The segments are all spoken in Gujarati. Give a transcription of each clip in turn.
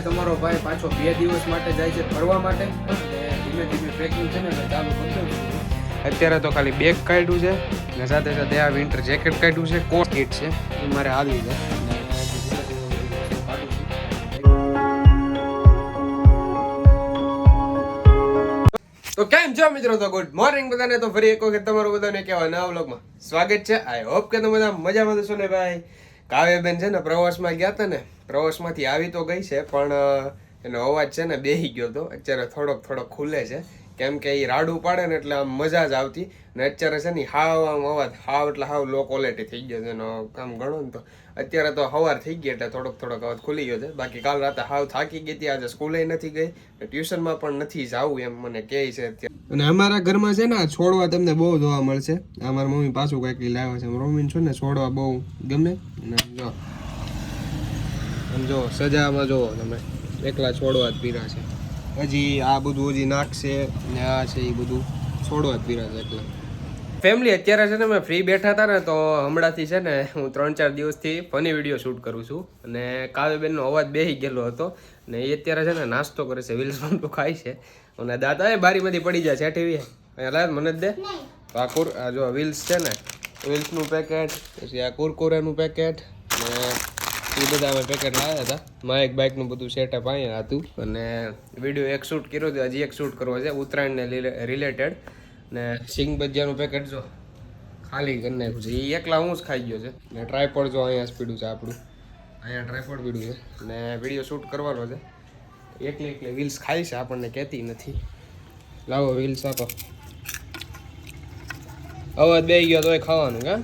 તમારો ભાઈ પાછો 2 દિવસ માટે જાય છે ફરવા માટે અને ધીમે ધીમે પેકિંગ છે ને ચાલુ કરી દઉં. અત્યારે તો ખાલી બેગ કાઢ્યું છે અને સાથે સાથે આ વિન્ટર જેકેટ કાઢ્યું છે, કોટ કીટ છે એ મારે આવી છે. તો કેમ છો મિત્રો? તો ગુડ મોર્નિંગ બધાને. તો ફરી એક વખત તમારું બધાને કેવા નવા વ્લોગમાં સ્વાગત છે. આઈ હોપ કે તમે બધા મજામાં હશો ને. ભાઈ કાવ્યબેન છે ને પ્રવાસમાં ગયા હતા ને, પ્રવાસમાંથી આવી તો ગઈ છે પણ એનો અવાજ છે ને બેહી ગયો હતો. અત્યારે થોડોક ખુલે છે કેમ કે એ રાડું પાડે ને એટલે આમ મજા જ આવતી. ને અત્યારે છે ને હાવ આમ અવાજ એટલે હાવ લો ક્વોલિટી થઈ ગયો છે એનો. આમ ગણો ને તો અત્યારે તો સવાર થઈ ગઈ એટલે થોડોક અવાજ ખુલી ગયો છે. બાકી કાલ રાતે હાવ થાકી ગઈ હતી. આજે સ્કૂલે નથી ગઈ, ટ્યુશનમાં પણ નથી જવું એમ મને કહે છે અત્યારે. અને અમારા ઘરમાં છે ને છોડવા તમને બહુ જોવા મળશે. અમારા મમ્મી પાછું કંઈક લાવે છે. મમ્મીને છે ને છોડવા બહુ ગમે. અને જો સજામાં જુઓ તમે, એકલા છોડવા જ પીરા છે. હજી આ બધું હજી નાખશે ને આ છે એ બધું છોડવા જ પીરા છે એકલા. ફેમિલી અત્યારે છે ને મેં ફ્રી બેઠા હતા ને તો હમણાંથી છે ને હું 3-4 દિવસથી ફની વિડીયો શૂટ કરું છું. અને કાવ્યબેનનો અવાજ બેસી ગયેલો હતો ને એ અત્યારે છે ને નાસ્તો કરે છે, વિલ્સ તો ખાય છે. અને દાદા એ બારીમાંથી પડી જાય છે ટીવી અહીંયા લાવ મને જ દે. આ જો વિલ્સ છે ને, વિલ્સનું પેકેટ, પછી આ કુરકુરેનું પેકેટ ને એ બધા અમે પેકેટ લાવ્યા હતા. માઇક બાઇકનું બધું સેટઅપ અહીંયા હતું અને વિડીયો એક શૂટ કર્યો હતો, હજી એક શૂટ કરવો છે ઉત્તરાયણને રિલેટેડ. ને સિંગ ભજીયાનું પેકેટ જો ખાલી કરી નાખ્યું છે, એ એકલા હું જ ખાઈ ગયો છે. ને ટ્રાયપોડ જો અહીંયા સ્પીડું છે આપણું, અહીંયા ટ્રાયપોડ પીડું છે ને વિડીયો શૂટ કરવાનો છે. એકલી વિલ્સ ખાઈ છે, આપણને કહેતી નથી. લાવો વિલ્સ આપો. અવાજ બે ગયો તોય ખાવાનું કા?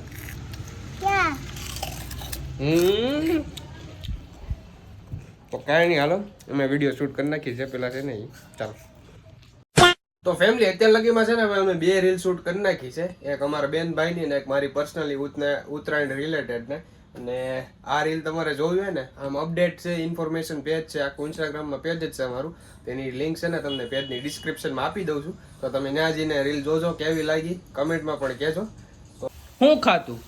તો કાંઈ નહીં, હાલો અમે વિડીયો શૂટ કરી નાખી છે પેલા છે ને એ. ચાલો તો ફેમિલી અત્યાર લગીમાં છે ને અમે 2 રીલ શૂટ કરી નાખી છે. એક અમારા બેન ભાઈની ને એક મારી પર્સનલી ઉત્તરાયણ રિલેટેડ ને. અને આ રીલ તમારે જોવી હોય ને, આમ અપડેટ છે, ઇન્ફોર્મેશન પેજ છે, આખું ઇન્સ્ટાગ્રામમાં પેજ જ છે અમારું. તેની લિંક છે ને તમને પેજની ડિસ્ક્રિપ્શનમાં આપી દઉં છું. તો તમે ત્યાં જઈને રીલ જોજો, કેવી લાગી કમેન્ટમાં પણ કહેજો. હું ખાતું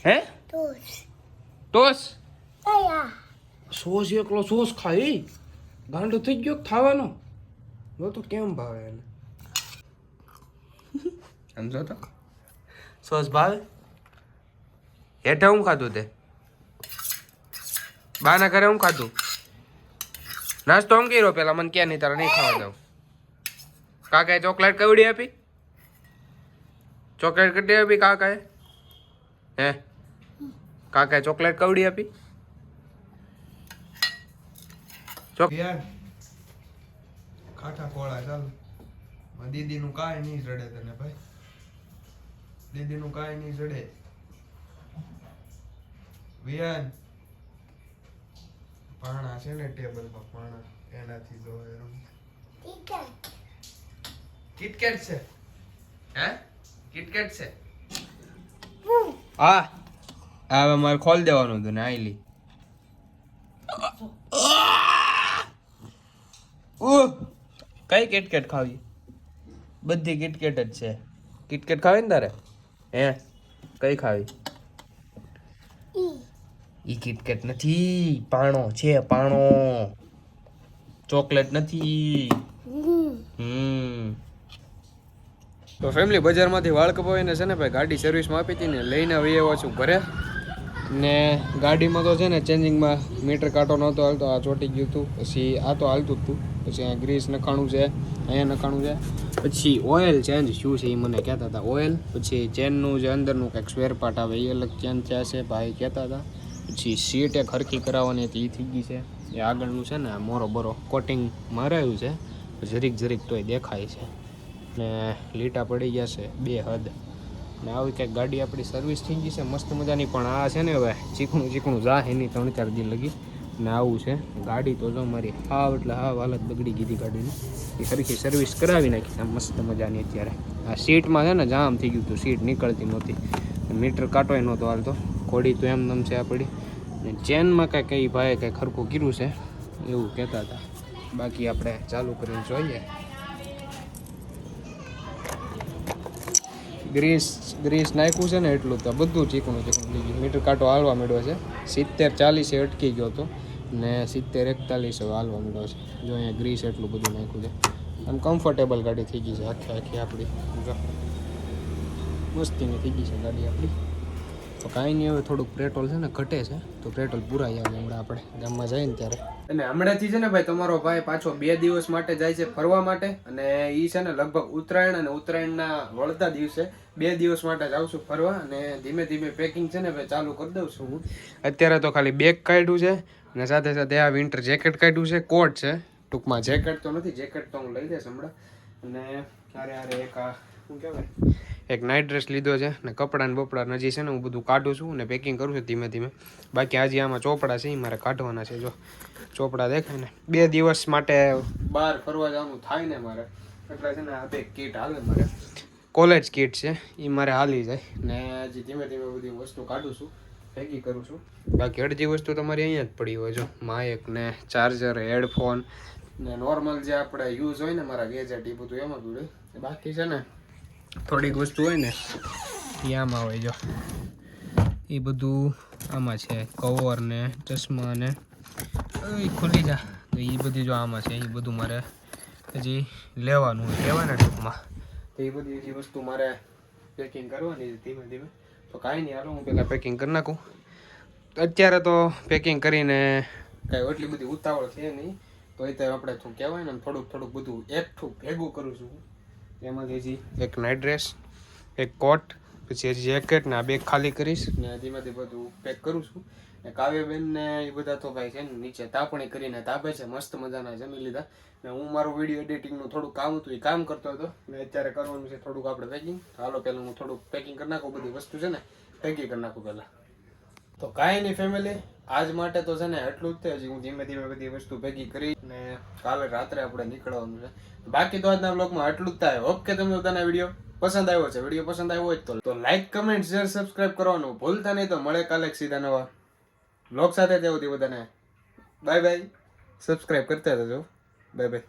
હે ટોસ સોસ એકલો સોસ ખાઈ ગાંડો થઈ ગયો ખાવાનો. જો તો કેમ ભાવે એને, સમજો તો સોસ ભાવે. હેઠા હું ખાધું તે બાના ઘરે હું ખાધું નાસ્તો આમ કર્યો પેલા મને ક્યાં નહીં તારે નહીં ખાવા દઉં. કાકાએ ચોકલેટ કવડી આપી, ચોકલેટ કેટલી આપી કાકાએ? હે કાકાએ ચોકલેટ કવડી આપી? ખાટા ખોળા ચાલો. દીદીનું કાંઈ નહીં જડે તને ભાઈ, દીદીનું કાંઈ નહીં જડે. વિયાન પાણા છે ને ટેબલ પર, પાણા એનાથી જો કિટકેટ છે. હે કિટકેટ છે? હા હવે મારે ખોલ દેવાનું હતું ને આઈલી. કઈ કિટકેટ ખાવી? બધી કિટકેટ જ છે. કિટકેટ ખાવી ને તારે? હે કઈ ખાવી? ઈ કિટકેટ નથી, પાણો છે, પાણો, ચોકલેટ નથી. તો ફેમિલી બજારમાંથી વાળ કપાવીને છે ને ભાઈ ગાડી સર્વિસમાં આપી હતી ને, લઈને આવી આવ્યો છું ઘરે. ને ગાડીમાં તો છે ને ચેન્જિંગમાં મીટર કાંટો નહોતો હાલતો, આ ચોંટી ગયું હતું. પછી આ તો હાલતું જ હતું. પછી અહીંયા ગ્રીસ નખાણું છે, અહીંયા નખાણું છે. પછી ઓઇલ ચેન્જ શું છે એ મને કહેતા હતા. ઓઇલ પછી ચેનનું જે અંદરનું કંઈક સ્પેર પાર્ટ આવે એ અલગ ચેન્જ થયા છે ભાઈ કહેતા હતા. પછી સીટ એક હરખી કરાવવાની હતી એ થઈ ગઈ છે. એ આગળનું છે ને મોરો કોટિંગ મરાયું છે, જરીક તોય દેખાય છે. ને લીટા પડી ગયા છે 2 હદ. ને આવી કંઈક ગાડી આપણી સર્વિસ થઈ ગઈ છે મસ્ત મજાની. પણ આ છે ને હવે ચીકણું જા એની 3-4 દિન લગી ને આવું છે. ગાડી તો જો મારી હાવ એટલે હાવ હાલત બગડી ગઈ ગાડીની. એ સરખી સર્વિસ કરાવી નાખી મસ્ત મજાની. અત્યારે આ સીટમાં છે ને જામ થઈ ગયું હતું, સીટ નીકળતી નહોતી, મીટર કાંટોય નહોતો હાલતો. ઘોડી તો એમ છે આ પડી. ને ચેનમાં કંઈ ભાઈ કંઈ ખરખું કર્યું છે એવું કહેતા હતા. બાકી આપણે ચાલુ કરીને જોઈએ. ગ્રીસ નાખ્યું છે ને એટલું તો બધું ચીકણું થઈ ગયું. મીટર કાંટો હાલવા માંડ્યો છે. 70-40 અટકી ગયો હતો. ને 70-41 હવે હાલવા માંડ્યો છે. જો અહીંયા ગ્રીસ એટલું બધું નાખ્યું છે. આમ કમ્ફર્ટેબલ ગાડી થઈ ગઈ છે આખી આપણી. જો મસ્તીની થઈ ગઈ છે ગાડી આપણી. તો કાંઈ નહીં, હવે થોડુંક પેટ્રોલ છે ને ઘટે છે, તો પેટ્રોલ પુરાઈ આવે હમણાં આપણે ગામમાં જાય ને ત્યારે. અને હમણાંથી છે ને ભાઈ તમારો ભાઈ પાછો 2 દિવસ માટે જાય છે ફરવા માટે. અને એ છે ને લગભગ ઉત્તરાયણ અને ઉત્તરાયણના વળતા દિવસે 2 દિવસ માટે જાઉં છું ફરવા. અને ધીમે ધીમે પેકિંગ છે ને ભાઈ ચાલુ કરી દઉં છું હું. અત્યારે તો ખાલી બેગ કાઢ્યું છે અને સાથે સાથે આ વિન્ટર જેકેટ કાઢ્યું છે, કોટ છે ટૂંકમાં. જેકેટ તો નથી, જેકેટ તો હું લઈ જઈશ હમણાં. અને ક્યારે એક આ શું કહેવાય, એક નાઇટ ડ્રેસ લીધો છે ને કપડાં ને બપડા હજી છે ને હું બધું કાઢું છું અને પેકિંગ કરું છું ધીમે ધીમે. બાકી આજે આમાં ચોપડા છે એ મારે કાઢવાના છે. જો ચોપડા દેખાય ને, 2 દિવસ માટે બહાર ફરવા જવાનું થાય ને મારે, એટલે છે ને આ બે કીટ હાલે મારે, કોલેજ કીટ છે એ મારે હાલી જાય. ને હજી ધીમે ધીમે બધી વસ્તુ કાઢું છું, ભેગી કરું છું. બાકી અડધી વસ્તુ તમારી અહીંયા જ પડી હોય. જો માઇક ને ચાર્જર, હેડફોન ને નોર્મલ જે આપણે યુઝ હોય ને મારા ગેજેટ એ બધું એમાં પડ્યું. બાકી છે ને થોડીક વસ્તુ હોય ને એ આમાં હોય. જો એ બધું આમાં છે, કવર ને ચશ્મા ને એ ખુલી જા, તો એ બધું જો આમાં છે. એ બધું મારે હજી લેવાનું હોય, કહેવાય ને ટૂંકમાં. તો એ બધી હજી વસ્તુ મારે પેકિંગ કરવાની છે ધીમે ધીમે. તો કાંઈ નહીં, હાલો હું પહેલાં પેકિંગ કરી નાખું. અત્યારે તો પેકિંગ કરીને કાંઈ એટલી બધી ઉતાવળ છે નહીં, તો એ તો આપણે શું કહેવાય ને થોડુંક બધું એકઠું ભેગું કરું છું. એમાંથી હજી એક નાઇટ ડ્રેસ, એક કોટ, પછી હજી જેકેટ ને આ બેગ ખાલી કરીશ ને ધીમેથી બધું પેક કરું છું. ને કાવ્યબેન ને એ બધા તો ભાઈ છે ને નીચે તાપણી કરીને તાપે છે, મસ્ત મજાના જમી લીધા. ને હું મારું વિડીયો એડિટિંગનું થોડુંક કામ હતું એ કામ કરતો હતો ને અત્યારે કરવાનું છે થોડુંક આપણે પેકિંગ. હાલો પહેલાં હું થોડુંક પેકિંગ કરી નાખું, બધી વસ્તુ છે ને પેકિંગ કરી નાખું પહેલાં. તો કાંઈ નહીં ફેમિલી, આજ માટે તો છે ને એટલું જ તે. હજી હું ધીમે ધીમે બધી વસ્તુ ભેગી કરી ને કાલે રાત્રે આપણે નીકળવાનું છે. બાકી તો આજના બ્લોગમાં એટલું જ થાય. હોપ કે તમને બધાના વિડીયો પસંદ આવ્યો છે. વિડીયો પસંદ આવ્યો હોય તો લાઈક, કમેન્ટ, શેર, સબસ્ક્રાઇબ કરવાનું ભૂલતા નહીં. તો મળે કાલે સીધા નવા બ્લોગ સાથે. ત્યાં સુધી બધાને બાય બાય. સબસ્ક્રાઇબ કરતા રહેજો. Bye bye.